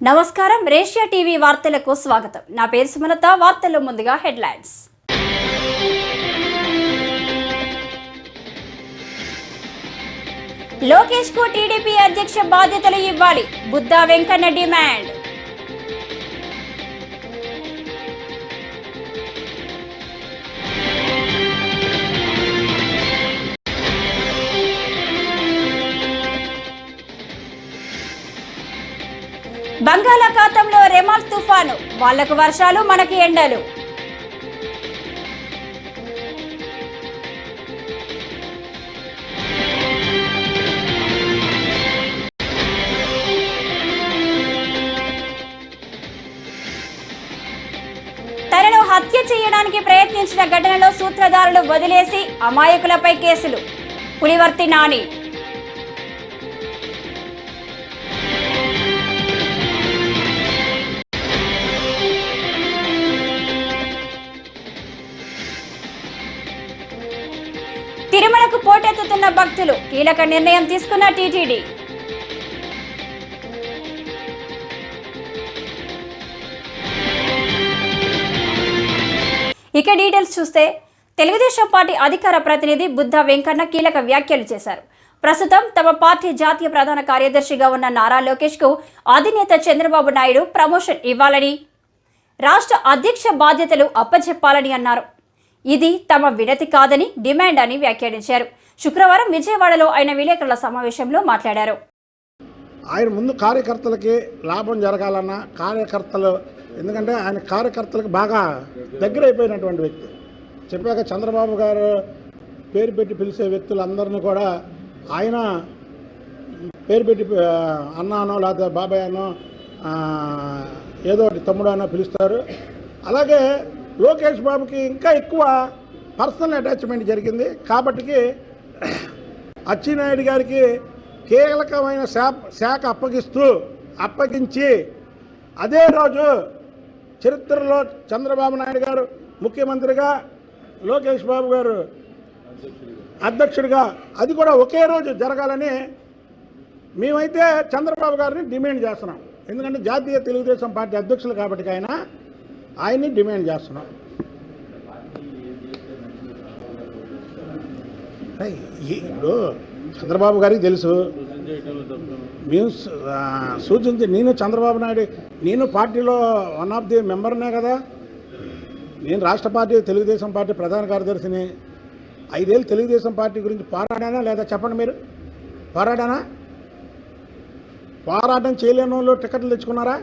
నమస్కారం రేషియా టీవీ వార్తలకు స్వాగతం. నా పేరు సుమలత. వార్తల్లో ముందుగా హెడ్లైన్స్. లోకేష్ కు టీడీపీ అధ్యక్ష బాధ్యతలు ఇవ్వాలి, బుద్దా వెంకన్న డిమాండ్. బంగాళాఖాతంలో రెమాల్ తుఫాను, వాళ్లకు వర్షాలు మనకి ఎండలు. తనను హత్య చేయడానికి ప్రయత్నించిన ఘటనలో సూత్రధారులు వదిలేసి అమాయకులపై కేసులు, పులివర్తి నాని. తిరుమలకు పోటెత్తుతున్న భక్తులు, కీలక నిర్ణయం తీసుకున్న టీటీడీ. ఇక డీటెయిల్స్ చూస్తే, తెలుగుదేశం పార్టీ అధికార ప్రతినిధి బుద్దా వెంకన్న కీలక వ్యాఖ్యలు చేశారు. ప్రస్తుతం తమ పార్టీ జాతీయ ప్రధాన కార్యదర్శిగా ఉన్న నారా లోకేష్ కు అధినేత చంద్రబాబు నాయుడు ప్రమోషన్ ఇవ్వాలని, రాష్ట్ర అధ్యక్ష బాధ్యతలు అప్పచెప్పాలని అన్నారు. ఇది తమ వినతి కాదని, డిమాండ్ అని వ్యాఖ్యానించారు. శుక్రవారం విజయవాడలో ఆయన విలేకరుల సమావేశంలో మాట్లాడారు. ఆయన ముందు కార్యకర్తలకి లాభం జరగాలన్న కార్యకర్తలు, ఎందుకంటే ఆయన కార్యకర్తలకు బాగా దగ్గరైపోయినటువంటి వ్యక్తి. చెప్పాక చంద్రబాబు గారు పేరు పెట్టి పిలిచే వ్యక్తులందరినీ కూడా ఆయన పేరు పెట్టి అన్నానో లేకపోతే బాబాయ్ అనో ఏదో ఒకటి తమ్ముడు అనో పిలుస్తారు. అలాగే లోకేష్ బాబుకి ఇంకా ఎక్కువ పర్సనల్ అటాచ్మెంట్ జరిగింది. కాబట్టి అచ్చెన్నాయుడు గారికి కీలకమైన శాఖ అప్పగించి అదే రోజు చరిత్రలో చంద్రబాబు నాయుడు గారు ముఖ్యమంత్రిగా, లోకేష్ బాబు గారు అధ్యక్షుడిగా, అది కూడా ఒకే రోజు జరగాలని మేమైతే చంద్రబాబు గారిని డిమాండ్ చేస్తున్నాం. ఎందుకంటే జాతీయ తెలుగుదేశం పార్టీ అధ్యక్షులు కాబట్టి ఆయన్ని డిమాండ్ చేస్తున్నాం. ఇప్పుడు చంద్రబాబు గారికి తెలుసు, మేము నేను చంద్రబాబు నాయుడు, నేను పార్టీలో వన్ ఆఫ్ ది మెంబర్నే కదా. నేను రాష్ట్ర పార్టీ తెలుగుదేశం పార్టీ ప్రధాన కార్యదర్శిని. 5 ఏళ్ళు తెలుగుదేశం పార్టీ గురించి పోరాడానా లేదా చెప్పండి మీరు? పోరాటం చేయలేని వాళ్ళు టికెట్లు తెచ్చుకున్నారా?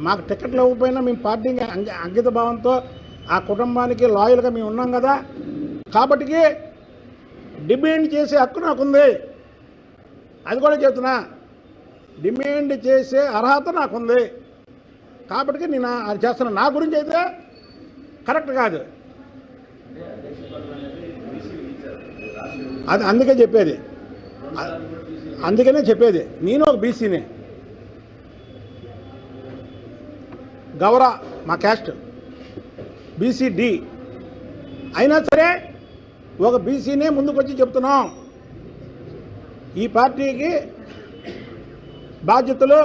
మాకు టికెట్లు ఇవ్వకపోయినా మేము పార్టీకి అంకిత భావంతో ఆ కుటుంబానికి లాయల్గా మేము ఉన్నాం కదా. కాబట్టి డిమాండ్ చేసే హక్కు నాకుంది. అది కూడా చెప్తున్నా, డిమాండ్ చేసే అర్హత నాకుంది. కాబట్టి నేను అది చేస్తున్నా. నా గురించి అయితే కరెక్ట్ కాదు. అది అందుకనే చెప్పేది నేను ఒక బీసీని. గౌర మా క్యాస్ట్ బీసీడి అయినా సరే ఒక బీసీనే ముందుకొచ్చి చెప్తున్నాం. ఈ పార్టీకి బాధ్యతలు